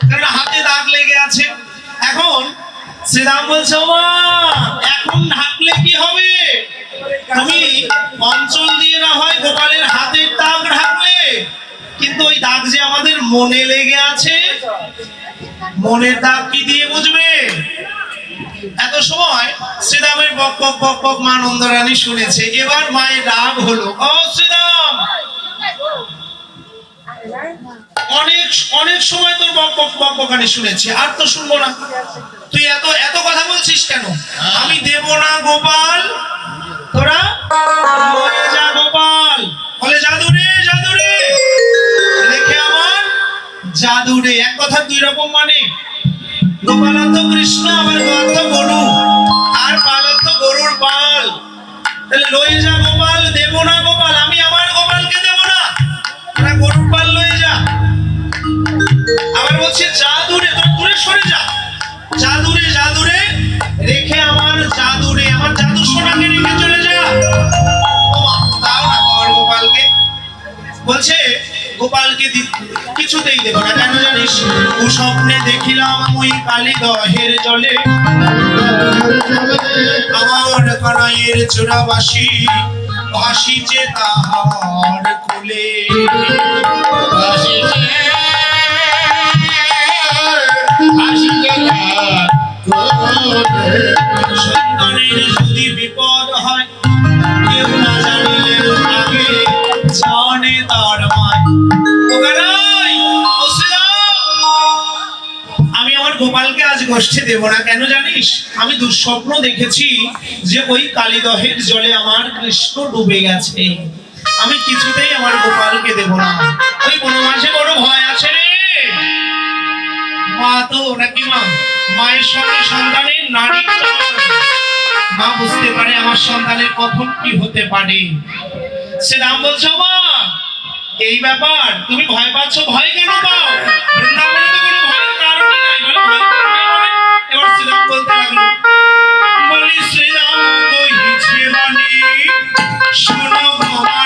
কারণ হাতে দাগ লেগে আছে। এখন শ্রীরাম বলছে, ও মা, এখন ঢাকলে কি হবে? তুমি অঞ্চল দিয়ে না হয় গোপালের হাতের দাগ ঢাকলে, কিন্তু ওই দাগ যে আমাদের মনে লেগে আছে, মনের দাগ কি দিয়ে বুঝবে? এত সময় শ্রীরামের বক বক বক বক মা নন্দরানী শুনেছে। এবার মায়ের রাগ হলো, ও শ্রীরাম, অনেক অনেক সময় তোর বক বক বক বকানি শুনেছি, আর তো শুনবো না। তুই এত এত কথা বলছিস কেন? আমি দেব না গোপাল, তোরা লয়ে যা গোপাল। বলে, জাদুরে জাদুরে, রেখে আমার জাদুরে। এক কথা দুই রকম মানে, গোপাল অর্থ কৃষ্ণ, আবার অর্থ গরু, আর পাল অর্থ গরুর পাল। তাহলে লয়ে যা গোপাল, দেব না গোপাল, আমি আমার গোপালকে দেব না, তোরা গরুর পাল লয়ে যা। আবার বলছে জাদুরে, তোর দূরে সরে যা, জাদুরে জাদুরে, রেখে আমার জাদুরে, আমার জাদু সোনাকে রেখে চলে যা। দাও না তোমার গোপালকে। বলছে গোপালকে কিছুতেই দেব না। কেন জানিস? ও স্বপ্নে দেখিলাম ওই কালী দহের জলে আমার কানাইয়ের চোরাবাসী ভাসিছে তাহার কোলে। সন্তানের যদি বিপদ হয়, কেউ না জানিলেও আগে জানে তার মায়। আমি আমার গোপালকে আজ গোষ্ঠী দেব না। কেন জানিস? আমি দুঃস্বপ্ন দেখেছি যে ওই কালীদহের জলে আমার কৃষ্ণ ডুবে গেছে। আমি কিছুতেই আমার গোপালকে দেব না। ওই বনবাসে বড় ভয় আছে রে। মা তো নাকি মা, মায়ের সঙ্গে সন্তানের নারী, মা বুঝতে পারে আমার সন্তানের কখন কি হতে পারে। সে রাম বলছো, মা এই ব্যাপার, তুমি ভয় পাচ্ছ, ভয় কেন পাও? বৃন্দাবনে তো কোনো ভয়ের কারণই নাই। বলে ভয় করবে মানে? এবার শ্রীরাম বলতে লাগলো, বলি শ্রীরাম কহিছে বাণী শোনো গো মা,